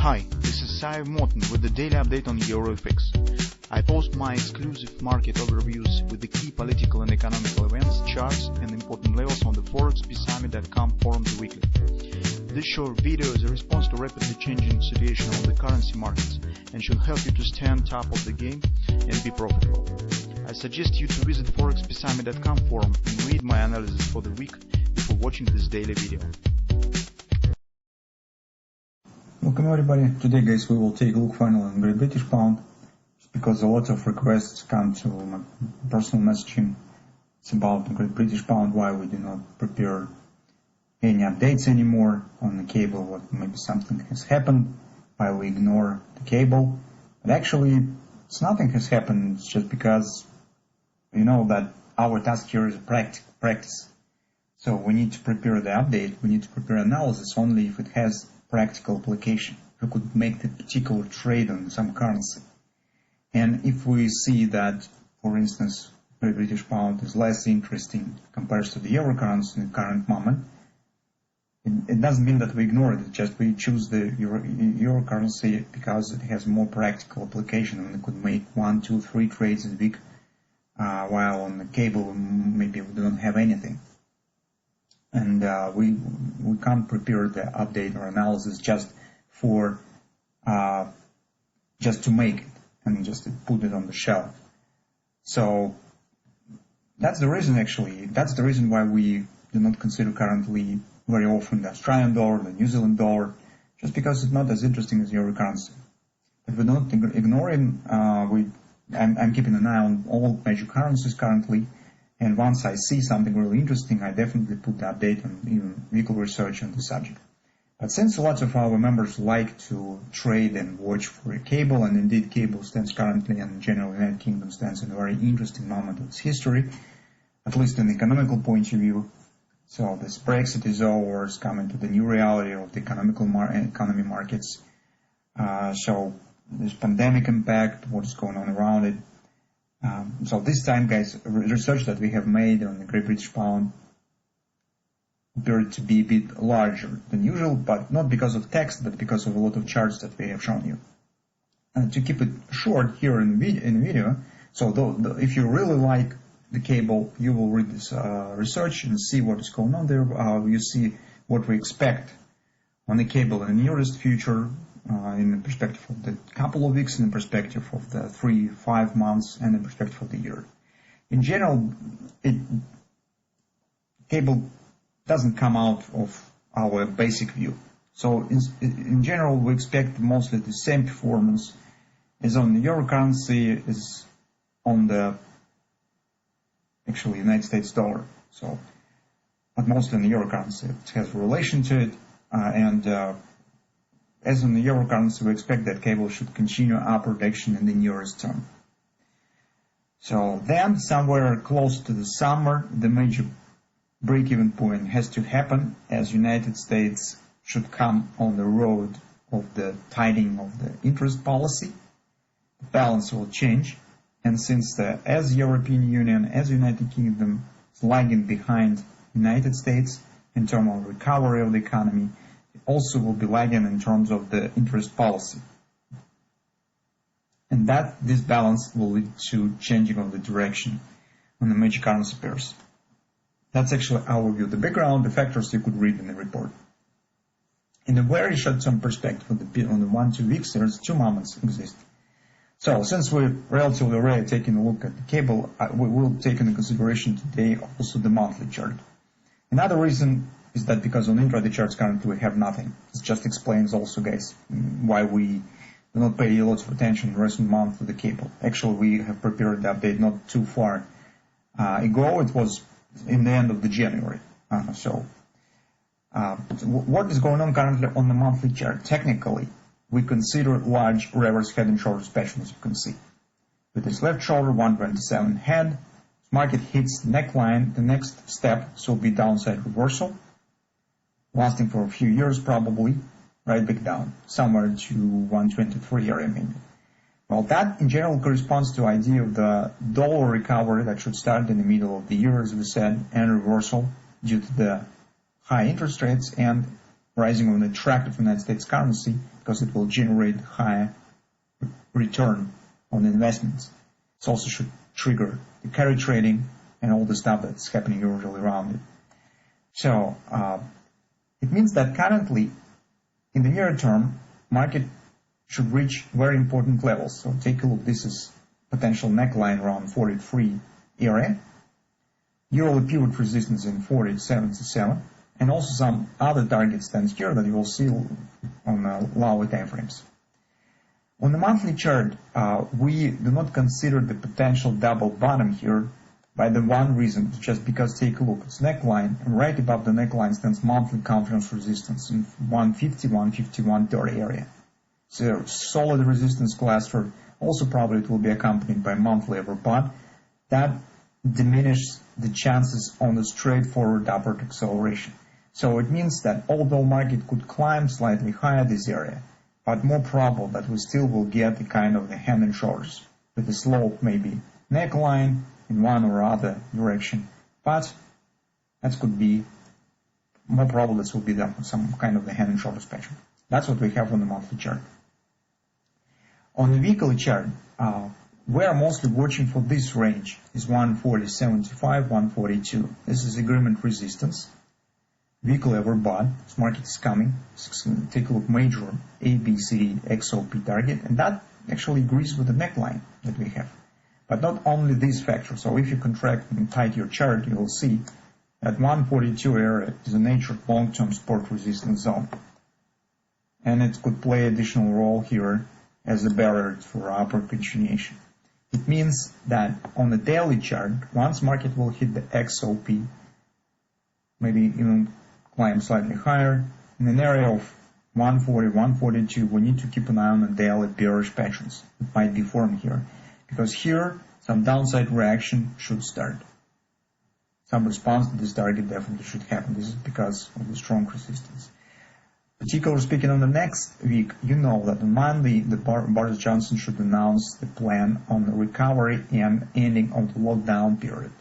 Hi, this is Sive Morten with the daily update on EuroFX. I post my exclusive market overviews with the key political and economical events, charts and important levels on the ForexPeaceArmy.com forums weekly. This short video is a response to rapidly changing situation on the currency markets and should help you to stay on top of the game and be profitable. I suggest you to visit ForexPeaceArmy.com forum and read my analysis for the week before watching this daily video. Welcome everybody. Today guys we will take a look finally on Great British Pound, just because a lot of requests come to my personal messaging. It's about the Great British Pound, why we do not prepare any updates anymore on the cable, what maybe something has happened, why we ignore the cable. But actually nothing has happened, it's just because you know that our task here is practice. So we need to prepare the update, we need to prepare analysis only if it has practical application. We could make the particular trade on some currency. And if we see that, for instance, the British Pound is less interesting compared to the Euro currency in the current moment, it doesn't mean that we ignore it, it's just we choose the Euro currency because it has more practical application and we could make 1, 2, 3 trades a week, while on the cable maybe we don't have anything. And we can't prepare the update or analysis just for just to make it and just to put it on the shelf. So that's the reason actually. That's the reason why we do not consider currently very often the Australian dollar, the New Zealand dollar, just because it's not as interesting as Euro currency. But we don't ignore it. I'm keeping an eye on all major currencies currently. And once I see something really interesting, I definitely put the update and even weekly research on the subject. But since a lot of our members like to trade and watch for a cable, and indeed cable stands currently, and in general United Kingdom stands in a very interesting moment of its history, at least in the economical point of view. So this Brexit is over, it's coming to the new reality of the economy markets. So this pandemic impact, what's going on around it. So this time, guys, research that we have made on the Great British Pound appeared to be a bit larger than usual, but not because of text, but because of a lot of charts that we have shown you. And to keep it short here in the video, so if you really like the cable, you will read this research and see what is going on there. You see what we expect on the cable in the nearest future, in the perspective of the couple of weeks, in the perspective of the 3-5 months, and in the perspective of the year. In general, cable doesn't come out of our basic view. So in general, we expect mostly the same performance as on the Euro currency, is on the actually United States dollar. So, but mostly on the Euro currency, it has a relation to it, and as in the Euro currency, we expect that cable should continue upward action in the nearest term. So then, somewhere close to the summer, the major break-even point has to happen, as United States should come on the road of the tightening of the interest policy. The balance will change, and since as European Union, as United Kingdom is lagging behind United States in terms of recovery of the economy, also will be lagging in terms of the interest policy. And this balance will lead to changing of the direction on the major currency pairs. That's actually our view. The background, the factors you could read in the report. In a very short-term perspective, on the 1-2 weeks, there's 2 moments exist. So, since we're relatively already taking a look at the cable, we will take into consideration today also the monthly chart. Another reason is that because on intraday charts currently we have nothing. This just explains also, guys, why we do not pay a lot of attention in recent months to the cable. Actually, we have prepared the update not too far ago. It was in the end of the January. What is going on currently on the monthly chart? Technically, we consider large reverse head and shoulders pattern, as you can see. With this left shoulder, 127 head, market hits the neckline. The next step will be downside reversal, lasting for a few years probably, right back down, somewhere to 123 area maybe. Well, that in general corresponds to the idea of the dollar recovery that should start in the middle of the year, as we said, and reversal due to the high interest rates and rising of an attractive United States currency because it will generate higher return on investments. It also should trigger the carry trading and all the stuff that's happening usually around it. So it means that currently, in the near term, market should reach very important levels. So take a look. This is potential neckline around 43 area. Yearly pivot resistance in 40.77, and also some other targets stands here that you will see on lower time frames. On the monthly chart, we do not consider the potential double bottom here by the one reason, just because take a look, it's neckline, and right above the neckline stands monthly confidence resistance in 150, 150, 130 area. So solid resistance cluster. Also probably it will be accompanied by monthly overbought. That diminishes the chances on the straightforward upward acceleration. So it means that although market could climb slightly higher this area, but more probable that we still will get the kind of the hand and shoulders with the slope maybe neckline in one or other direction, but that could be more probable this will be some kind of the hand and shoulders pattern. That's what we have on the monthly chart. On the weekly chart, we are mostly watching for this range, is 140.75, 142. This is agreement resistance. Weekly overbought. This market is coming. Take a look, major ABCD XOP target, and that actually agrees with the neckline that we have. But not only these factors. So if you contract and tight your chart, you will see that 142 area is a natural long-term support resistance zone, and it could play additional role here as a barrier for upward continuation. It means that on the daily chart, once market will hit the XOP, maybe even climb slightly higher, in an area of 140, 142, we need to keep an eye on the daily bearish patterns that might be formed here, because here some downside reaction should start. Some response to this target definitely should happen. This is because of the strong resistance. Particularly speaking, on the next week, you know that on Monday, Boris Johnson should announce the plan on the recovery and ending of the lockdown period.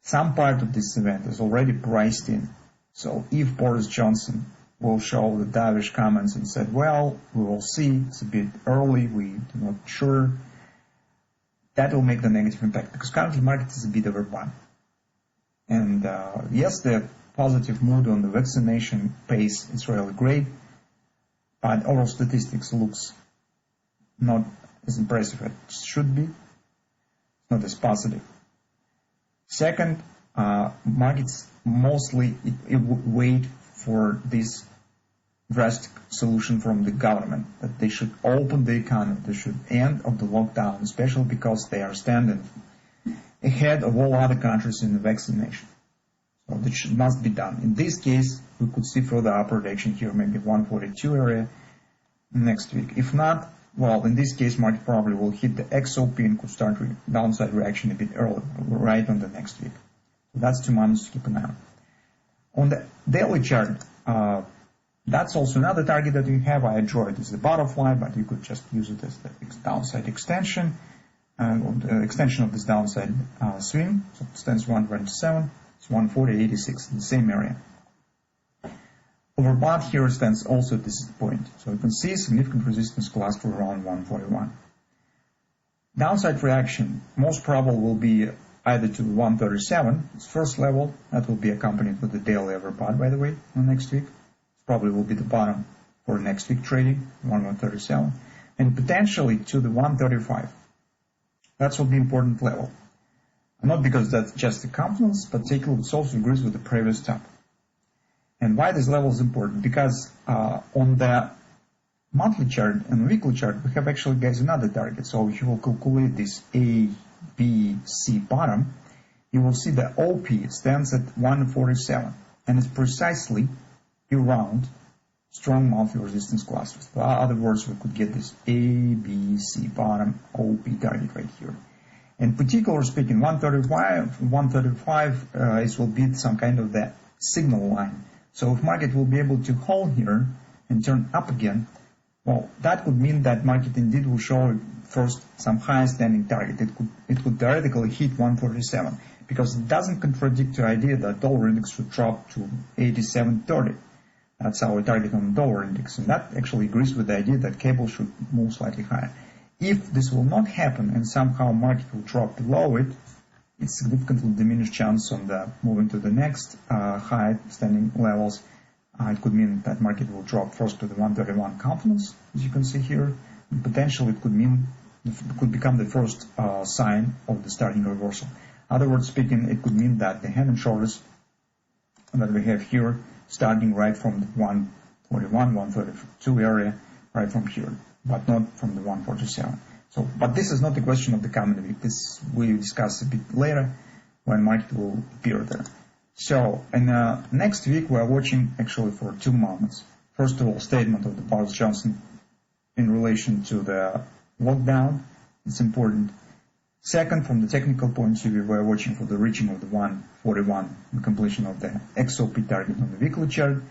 Some part of this event is already priced in. So if Boris Johnson will show the dovish comments and said, well, we will see, it's a bit early, we do not sure, that will make the negative impact, because currently market is a bit overbought. And yes, the positive mood on the vaccination pace is really great, but overall statistics looks not as impressive as it should be, not as positive. Second, markets mostly wait for this drastic solution from the government, that they should open the economy, they should end of the lockdown, especially because they are standing ahead of all other countries in the vaccination. So that must be done. In this case, we could see further upward action here, maybe 142 area next week. If not, well, in this case, market probably will hit the XOP and could start downside reaction a bit early, right on the next week. So that's 2 months to keep an eye on. On the daily chart, that's also another target that we have. I draw it as the butterfly, but you could just use it as the downside extension, the extension of this downside swing. So it stands 127. It's 140.86 in the same area. Overbought here stands also at this point. So you can see significant resistance cluster around 141. Downside reaction, most probable will be either to 137, its first level. That will be accompanied with the daily overbought, by the way, next week. It probably will be the bottom for next week trading, 137. And potentially to the 135. That's will be important level. Not because that's just a confluence, but take a look, it also agrees with the previous top. And why this level is important? Because on the monthly chart and weekly chart, we have actually, guys, another target. So if you will calculate this A, B, C bottom, you will see the OP stands at 147. And it's precisely around strong monthly resistance clusters. In other words, we could get this A, B, C bottom, OP target right here. And particularly speaking, 135 will be some kind of the signal line. So if market will be able to hold here and turn up again, well, that could mean that market indeed will show first some higher standing target. It could theoretically hit 147, because it doesn't contradict the idea that dollar index should drop to 87.30. That's our target on the dollar index, and that actually agrees with the idea that cable should move slightly higher. If this will not happen and somehow market will drop below it, it's significantly diminished chance on the moving to the next high standing levels. It could mean that market will drop first to the 131 confidence, as you can see here. And potentially it could become the first sign of the starting reversal. Other words speaking, it could mean that the hand and shoulders that we have here, starting right from the 141, 132 area, right from here, but not from the 147. So, but this is not a question of the coming week. This we will discuss a bit later when market will appear there. So, in next week we are watching actually for two moments. First of all, statement of the Boris Johnson in relation to the lockdown. It's important. Second, from the technical point of view, we are watching for the reaching of the 141, the completion of the XOP target on the weekly chart,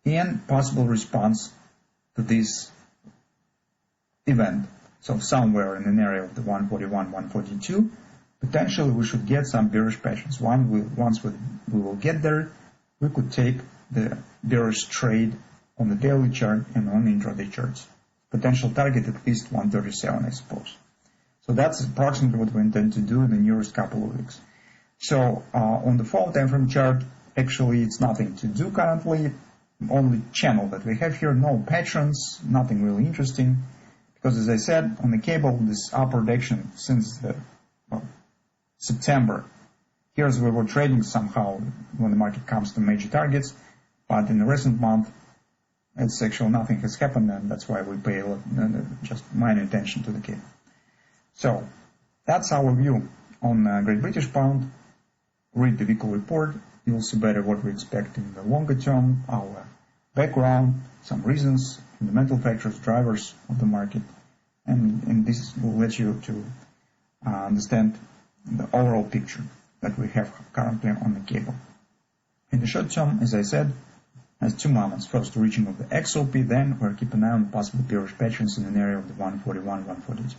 and possible response to this event. So somewhere in an area of the 141, 142, potentially we should get some bearish patterns. Once we will get there, we could take the bearish trade on the daily chart and on the intraday charts. Potential target at least 137, I suppose. So that's approximately what we intend to do in the nearest couple of weeks. So on the 4 time frame chart, actually it's nothing to do currently. Only channel that we have here, no patterns, nothing really interesting. Because as I said, on the cable, this upward action since the September, here's where we're trading somehow when the market comes to major targets, but in the recent month, it's actually nothing has happened, and that's why we pay just minor attention to the cable. So that's our view on Great British Pound. Read the weekly report, you'll see better what we expect in the longer term, our background, some reasons, fundamental factors, drivers of the market, and this will let you to understand the overall picture that we have currently on the cable. In the short term, as I said, has two moments. First, the reaching of the XOP, then we're keeping an eye on possible bearish patterns in an area of the 141, 142.